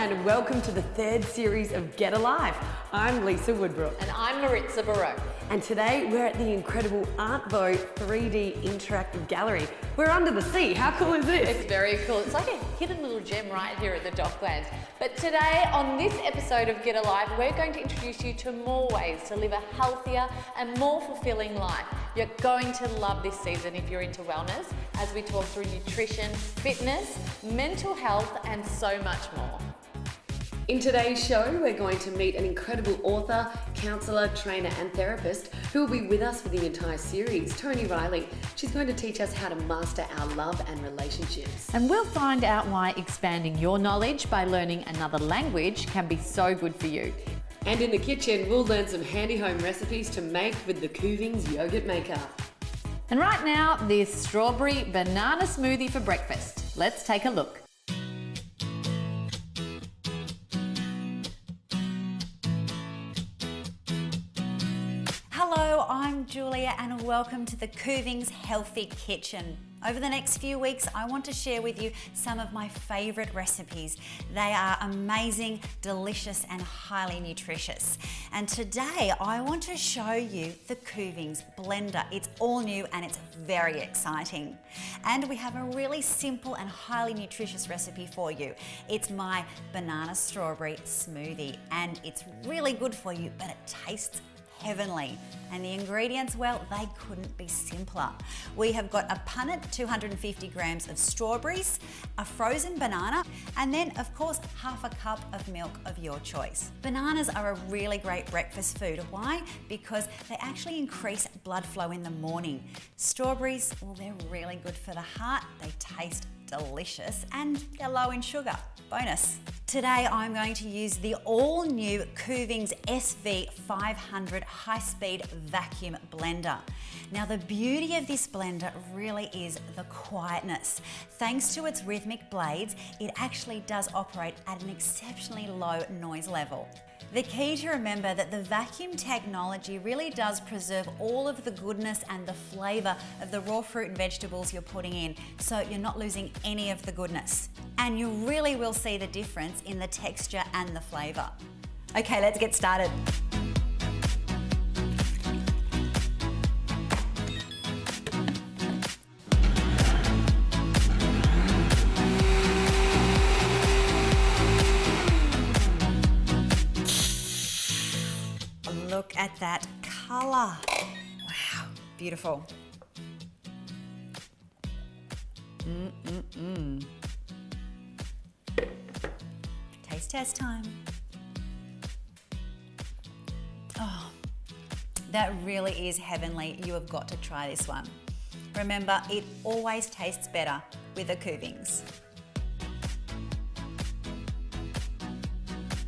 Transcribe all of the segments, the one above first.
and welcome to the third series of Get Alive. I'm Lisa Woodbrook. And I'm Maritza Baroque. And today we're at the incredible Art Beau 3D Interactive Gallery. We're under the sea. How cool is this? It's very cool. It's like a hidden little gem right here at the Docklands. But today, on this episode of Get Alive, we're going to introduce you to more ways to live a healthier and more fulfilling life. You're going to love this season if you're into wellness, as we talk through nutrition, fitness, mental health, and so much more. In today's show, we're going to meet an incredible author, counsellor, trainer and therapist who will be with us for the entire series, Toni Riley. She's going to teach us how to master our love and relationships. And we'll find out why expanding your knowledge by learning another language can be so good for you. And in the kitchen, we'll learn some handy home recipes to make with the Coovings yogurt maker. And right now, this strawberry banana smoothie for breakfast. Let's take a look. Hello, I'm Julia and welcome to the Coovings Healthy Kitchen. Over the next few weeks, I want to share with you some of my favourite recipes. They are amazing, delicious and highly nutritious. And today I want to show you the Coovings blender. It's all new and it's very exciting. And we have a really simple and highly nutritious recipe for you. It's my banana strawberry smoothie and it's really good for you, but it tastes heavenly. And the ingredients, well, they couldn't be simpler. We have got a punnet, 250 grams of strawberries, a frozen banana, and then of course, half a cup of milk of your choice. Bananas are a really great breakfast food. Why? Because they actually increase blood flow in the morning. Strawberries, well, they're really good for the heart. They taste delicious and they're low in sugar. Bonus. Today I'm going to use the all-new Coovings SV500 high-speed vacuum blender. Now the beauty of this blender really is the quietness. Thanks to its rhythmic blades, it actually does operate at an exceptionally low noise level. The key to remember that the vacuum technology really does preserve all of the goodness and the flavour of the raw fruit and vegetables you're putting in, so you're not losing any of the goodness. And you really will see the difference in the texture and the flavour. Okay, let's get started. Look at that colour. Wow, beautiful. Taste test time. Oh, that really is heavenly. You have got to try this one. Remember, it always tastes better with a Coovings.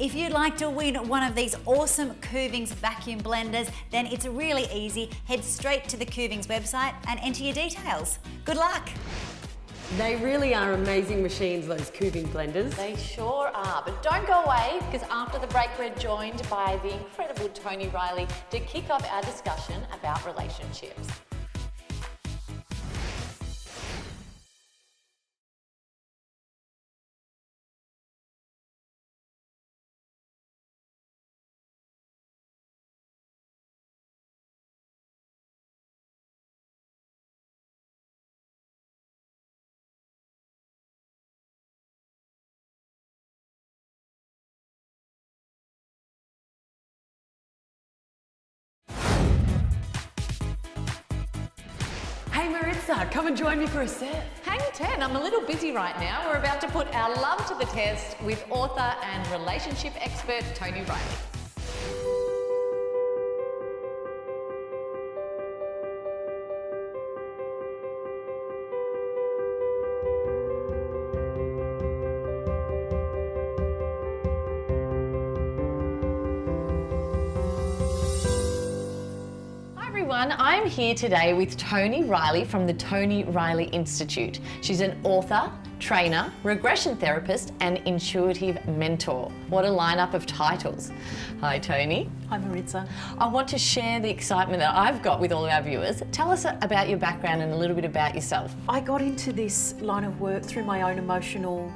If you'd like to win one of these awesome Coovings vacuum blenders, then it's really easy. Head straight to the Coovings website and enter your details. Good luck. They really are amazing machines, those Cooving blenders. They sure are, but don't go away because after the break we're joined by the incredible Toni Riley to kick off our discussion about relationships. Hey Maritza, come and join me for a sip. Hang 10, I'm a little busy right now. We're about to put our love to the test with author and relationship expert Toni Riley. I'm here today with Toni Riley from the Toni Riley Institute. She's an author, trainer, regression therapist, and intuitive mentor. What a lineup of titles. Hi, Toni. Hi, Maritza. I want to share the excitement that I've got with all of our viewers. Tell us about your background and a little bit about yourself. I got into this line of work through my own emotional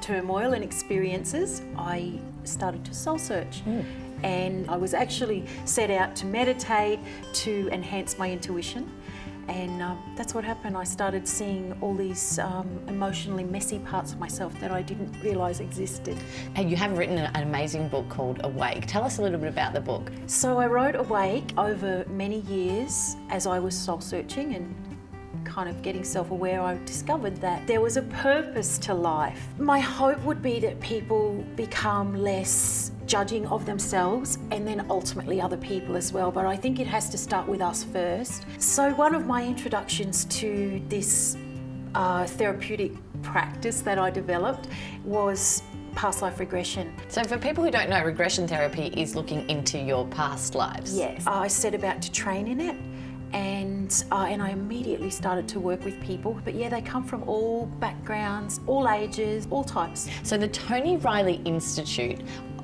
turmoil and experiences, I started to soul search. And I was actually set out to meditate, to enhance my intuition. And that's what happened. I started seeing all these emotionally messy parts of myself that I didn't realise existed. And you have written an amazing book called Awake. Tell us a little bit about the book. So I wrote Awake over many years as I was soul searching and kind of getting self-aware. I discovered that there was a purpose to life. My hope would be that people become less judging of themselves and then ultimately other people as well, but I think it has to start with us first. So one of my introductions to this therapeutic practice that I developed was past life regression. So for people who don't know, regression therapy is looking into your past lives. Yes, I set about to train in it. And I immediately started to work with people. But yeah, they come from all backgrounds, all ages, all types. So the Tony Riley Institute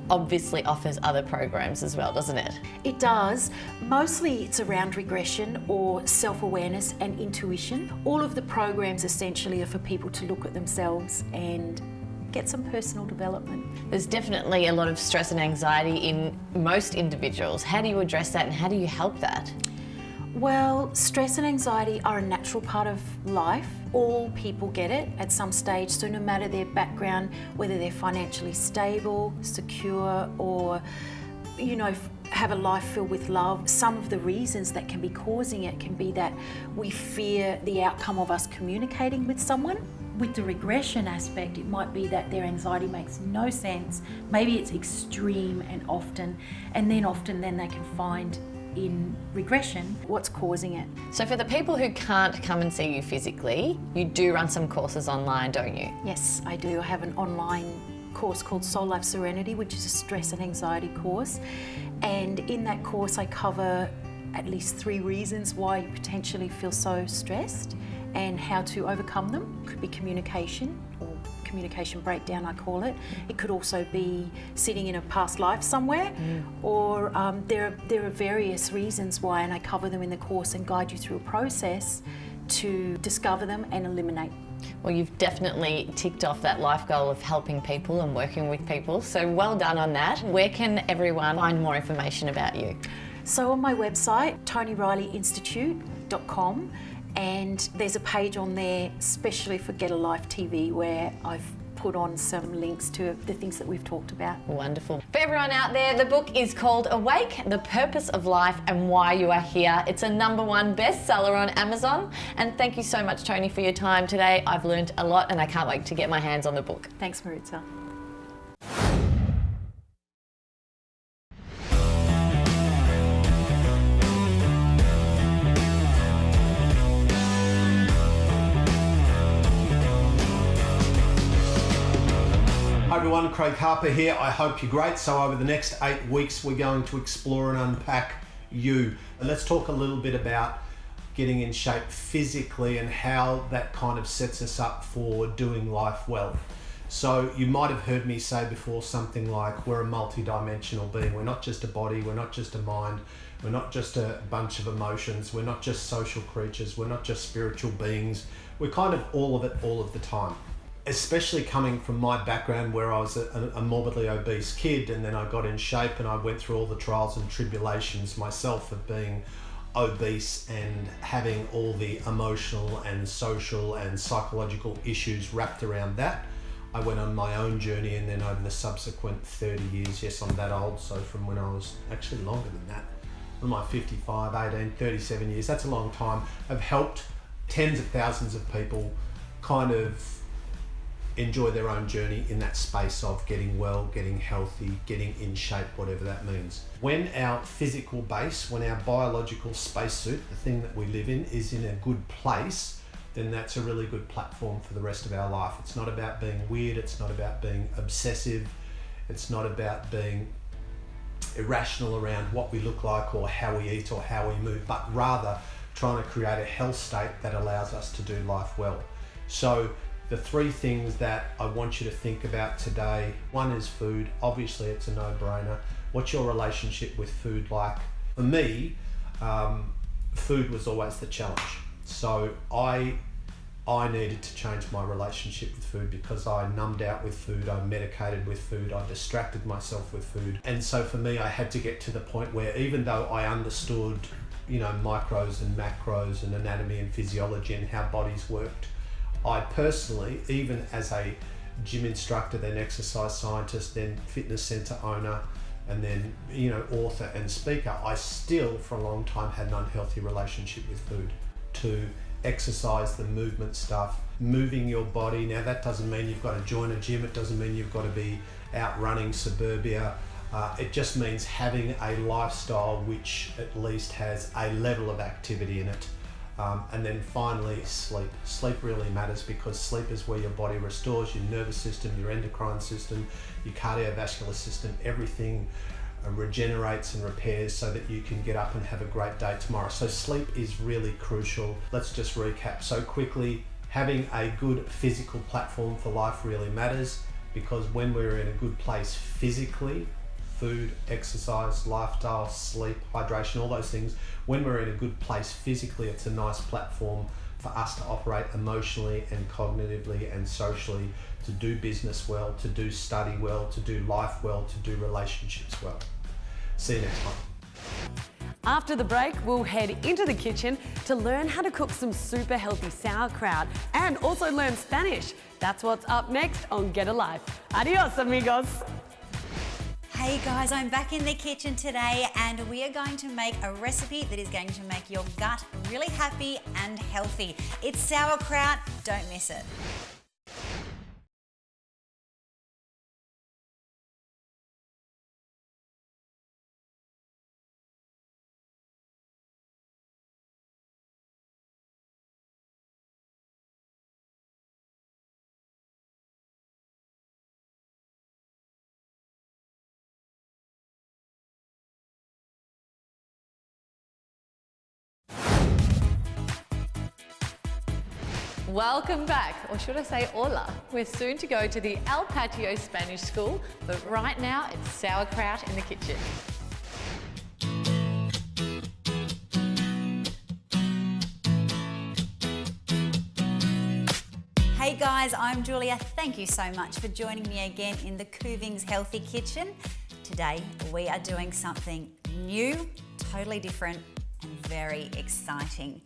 obviously offers other programs as well, doesn't it? It does. Mostly it's around regression or self-awareness and intuition. All of the programs essentially are for people to look at themselves and get some personal development. There's definitely a lot of stress and anxiety in most individuals. How do you address that and how do you help that? Well, stress and anxiety are a natural part of life. All people get it at some stage, so no matter their background, whether they're financially stable, secure, or, you know, have a life filled with love, some of the reasons that can be causing it can be that we fear the outcome of us communicating with someone. With the regression aspect, it might be that their anxiety makes no sense. Maybe it's extreme and often then they can find in regression what's causing it. So for the people who can't come and see you physically, you do run some courses online, don't you? Yes, I do. I have an online course called Soul Life Serenity, which is a stress and anxiety course. And in that course, I cover at least 3 reasons why you potentially feel so stressed and how to overcome them. It could be communication or communication breakdown, I call it. It could also be sitting in a past life somewhere, or there are various reasons why, and I cover them in the course and guide you through a process to discover them and eliminate. Well, you've definitely ticked off that life goal of helping people and working with people, so well done on that. Where can everyone find more information about you? So on my website, TonyRileyInstitute.com, and there's a page on there especially for Get a Life TV where I've put on some links to the things that we've talked about. Wonderful. For everyone out there, the book is called Awake, The Purpose of Life and Why You Are Here. It's a #1 bestseller on Amazon. And thank you so much, Tony, for your time today. I've learned a lot and I can't wait to get my hands on the book. Thanks, Maritza. Hi everyone, Craig Harper here. I hope you're great. So over the next 8 weeks, we're going to explore and unpack you. And let's talk a little bit about getting in shape physically and how that kind of sets us up for doing life well. So you might have heard me say before something like, we're a multi-dimensional being. We're not just a body, we're not just a mind, we're not just a bunch of emotions, we're not just social creatures, we're not just spiritual beings. We're kind of all of it all of the time. Especially coming from my background where I was a morbidly obese kid, and then I got in shape and I went through all the trials and tribulations myself of being obese and having all the emotional and social and psychological issues wrapped around that. I went on my own journey, and then over the subsequent 30 years, yes, I'm that old, so from when I was actually longer than that, when I'm 55, 18, 37 years, that's a long time. I've helped tens of thousands of people kind of enjoy their own journey in that space of getting well, getting healthy, getting in shape, whatever that means. When our physical base, when our biological spacesuit, the thing that we live in, is in a good place, then that's a really good platform for the rest of our life. It's not about being weird, it's not about being obsessive, it's not about being irrational around what we look like or how we eat or how we move, but rather trying to create a health state that allows us to do life well. So the 3 things that I want you to think about today, one is food. Obviously it's a no-brainer. What's your relationship with food like? For me, food was always the challenge. So I I needed to change my relationship with food because I numbed out with food, I medicated with food, I distracted myself with food. And so for me, I had to get to the point where even though I understood, micros and macros and anatomy and physiology and how bodies worked, I personally, even as a gym instructor, then exercise scientist, then fitness center owner, and then, author and speaker, I still for a long time had an unhealthy relationship with food. To exercise, the movement stuff, moving your body. Now that doesn't mean you've got to join a gym, it doesn't mean you've got to be out running suburbia. It just means having a lifestyle which at least has a level of activity in it. And then finally, sleep. Sleep really matters because sleep is where your body restores your nervous system, your endocrine system, your cardiovascular system, everything regenerates and repairs so that you can get up and have a great day tomorrow. So sleep is really crucial. Let's just recap so quickly. Having a good physical platform for life really matters because when we're in a good place physically, food, exercise, lifestyle, sleep, hydration, all those things, when we're in a good place physically, it's a nice platform for us to operate emotionally and cognitively and socially, to do business well, to do study well, to do life well, to do relationships well. See you next time. After the break, we'll head into the kitchen to learn how to cook some super healthy sauerkraut and also learn Spanish. That's what's up next on Get a Life. Adios, amigos. Hey guys, I'm back in the kitchen today and we are going to make a recipe that is going to make your gut really happy and healthy. It's sauerkraut, don't miss it. Welcome back, or should I say hola. We're soon to go to the Patio Spanish School, but right now it's sauerkraut in the kitchen. Hey guys, I'm Julia. Thank you so much for joining me again in the Coovings Healthy Kitchen. Today we are doing something new, totally different and very exciting.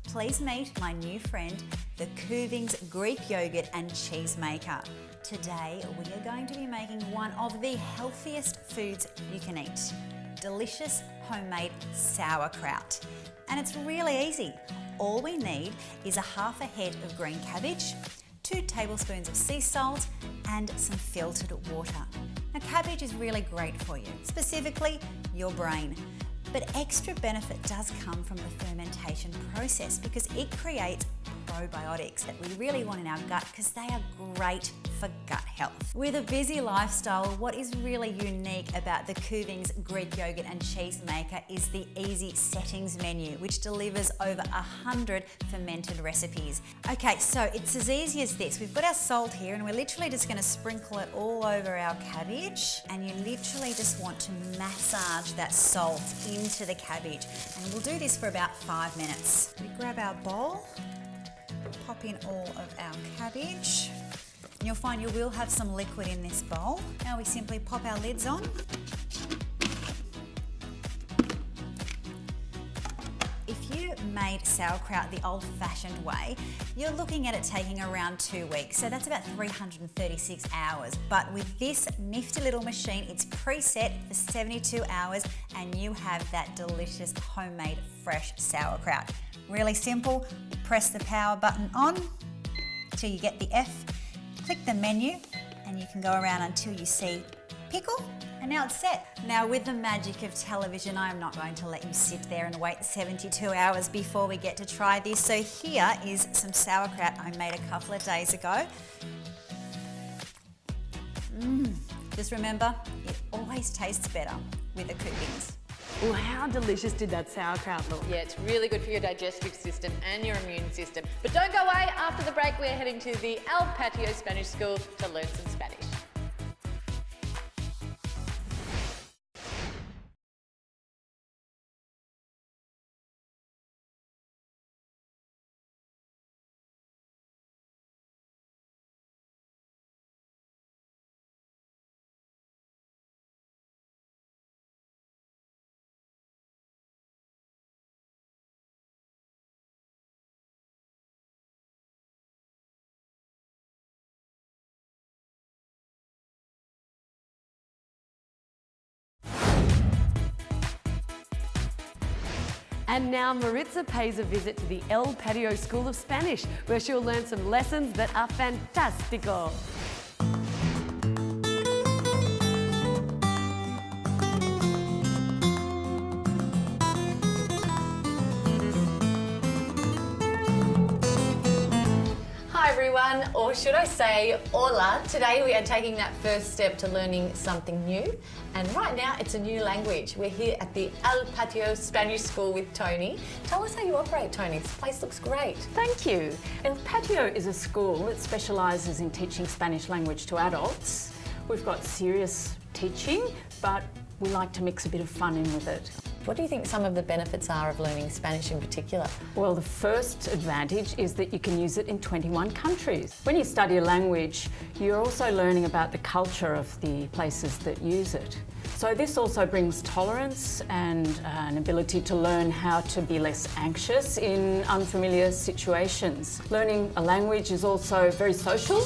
Please meet my new friend, the Coovings Greek yogurt and cheese maker. Today we are going to be making one of the healthiest foods you can eat. Delicious homemade sauerkraut. And it's really easy. All we need is a half a head of green cabbage, 2 tablespoons of sea salt and some filtered water. Now cabbage is really great for you, specifically your brain. But extra benefit does come from the fermentation process because it creates probiotics that we really want in our gut because they are great for gut health. With a busy lifestyle, what is really unique about the Coovings Greek yogurt and cheese maker is the easy settings menu, which delivers over 100 fermented recipes. Okay, so it's as easy as this. We've got our salt here and we're literally just going to sprinkle it all over our cabbage, and you literally just want to massage that salt into the cabbage, and we'll do this for about 5 minutes. We grab our bowl, pop in all of our cabbage. And you'll find you will have some liquid in this bowl. Now we simply pop our lids on. If you made sauerkraut the old-fashioned way, you're looking at it taking around 2 weeks. So that's about 336 hours. But with this nifty little machine, it's preset for 72 hours and you have that delicious homemade fresh sauerkraut. Really simple. Press the power button on till you get the F. Click the menu and you can go around until you see pickle, and now it's set. Now with the magic of television, I am not going to let you sit there and wait 72 hours before we get to try this. So here is some sauerkraut I made a couple of days ago. Just remember, it always tastes better with the Coovings. Well, how delicious did that sauerkraut look? Yeah, it's really good for your digestive system and your immune system. But don't go away, after the break we're heading to the Patio Spanish School to learn some Spanish. And now Maritza pays a visit to the El Patio School of Spanish, where she'll learn some lessons that are fantastico. Hi everyone, or should I say hola. Today we are taking that first step to learning something new, and right now it's a new language. We're here at the El Patio Spanish School with Tony. Tell us how you operate, Tony. This place looks great. Thank you. El Patio is a school that specialises in teaching Spanish language to adults. We've got serious teaching, but we like to mix a bit of fun in with it. What do you think some of the benefits are of learning Spanish in particular? Well, the first advantage is that you can use it in 21 countries. When you study a language, you're also learning about the culture of the places that use it. So this also brings tolerance and an ability to learn how to be less anxious in unfamiliar situations. Learning a language is also very social.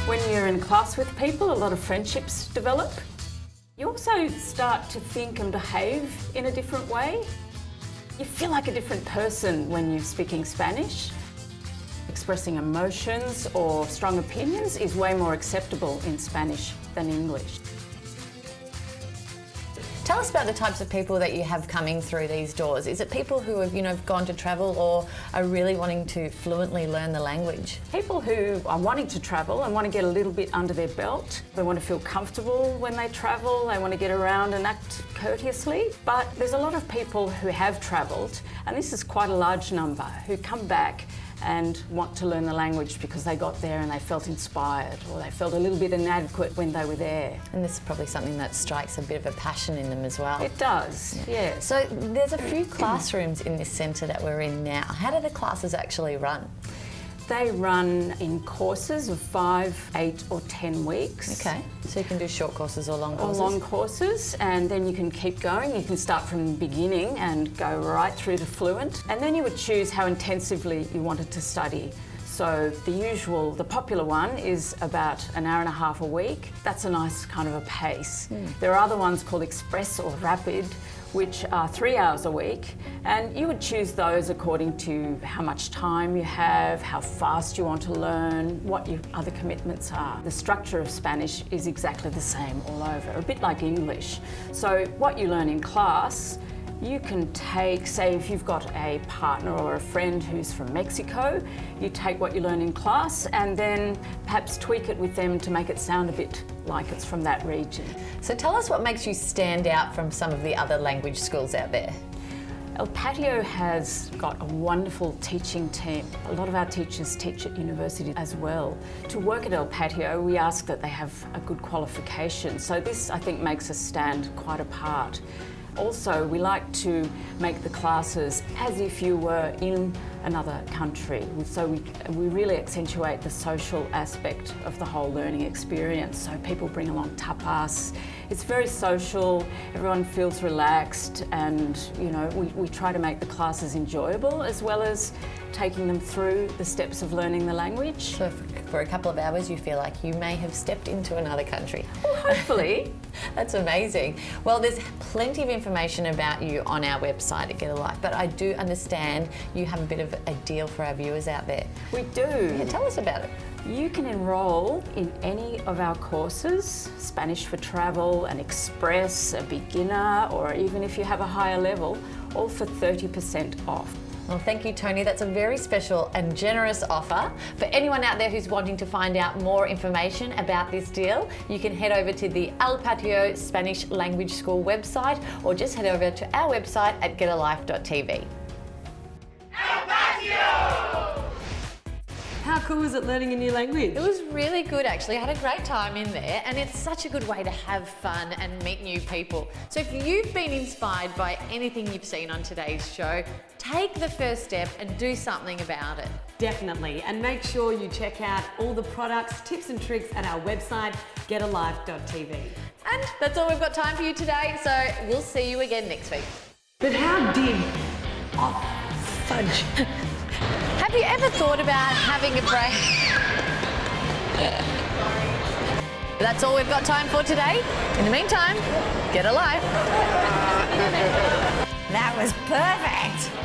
When you're in class with people, a lot of friendships develop. You also start to think and behave in a different way. You feel like a different person when you're speaking Spanish. Expressing emotions or strong opinions is way more acceptable in Spanish than English. Tell us about the types of people that you have coming through these doors. Is it people who have, gone to travel or are really wanting to fluently learn the language? People who are wanting to travel and want to get a little bit under their belt. They want to feel comfortable when they travel. They want to get around and act courteously. But there's a lot of people who have travelled, and this is quite a large number, who come back and want to learn the language because they got there and they felt inspired or they felt a little bit inadequate when they were there. And this is probably something that strikes a bit of a passion in them as well. It does, yeah. So there's a few classrooms in this centre that we're in now. How do the classes actually run? They run in courses of 5, 8 or 10 weeks. Okay, so you can do short courses or long courses? Or long courses, and then you can keep going. You can start from the beginning and go right through to fluent. And then you would choose how intensively you wanted to study. So the popular one is about an hour and a half a week. That's a nice kind of a pace. There are other ones called express or rapid, which are 3 hours a week, and you would choose those according to how much time you have, how fast you want to learn, what your other commitments are. The structure of Spanish is exactly the same all over, a bit like English. So what you learn in class, you can take, say if you've got a partner or a friend who's from Mexico, you take what you learn in class and then perhaps tweak it with them to make it sound a bit like it's from that region. So tell us what makes you stand out from some of the other language schools out there. El Patio has got a wonderful teaching team. A lot of our teachers teach at university as well. To work at El Patio, we ask that they have a good qualification. So this, I think, makes us stand quite apart. Also, we like to make the classes as if you were in another country. So we really accentuate the social aspect of the whole learning experience. So people bring along tapas. It's very social, everyone feels relaxed, and we try to make the classes enjoyable as well as taking them through the steps of learning the language. So for a couple of hours you feel like you may have stepped into another country. Well, hopefully. That's amazing. Well, there's plenty of information about you on our website at Get a Life, but I do understand you have a bit of a deal for our viewers out there. We do. Yeah, tell us about it. You can enrol in any of our courses, Spanish for Travel, an Express, a beginner, or even if you have a higher level, all for 30% off. Well, thank you, Tony. That's a very special and generous offer. For anyone out there who's wanting to find out more information about this deal, you can head over to the El Patio Spanish Language School website or just head over to our website at getalife.tv. El Patio! How cool is it learning a new language? It was really good, actually. I had a great time in there, and it's such a good way to have fun and meet new people. So if you've been inspired by anything you've seen on today's show, take the first step and do something about it. Definitely, and make sure you check out all the products, tips and tricks at our website, getalife.tv. And that's all we've got time for you today, so we'll see you again next week. But how did... Oh, fudge. Have you ever thought about having a break? That's all we've got time for today. In the meantime, get a life. That was perfect.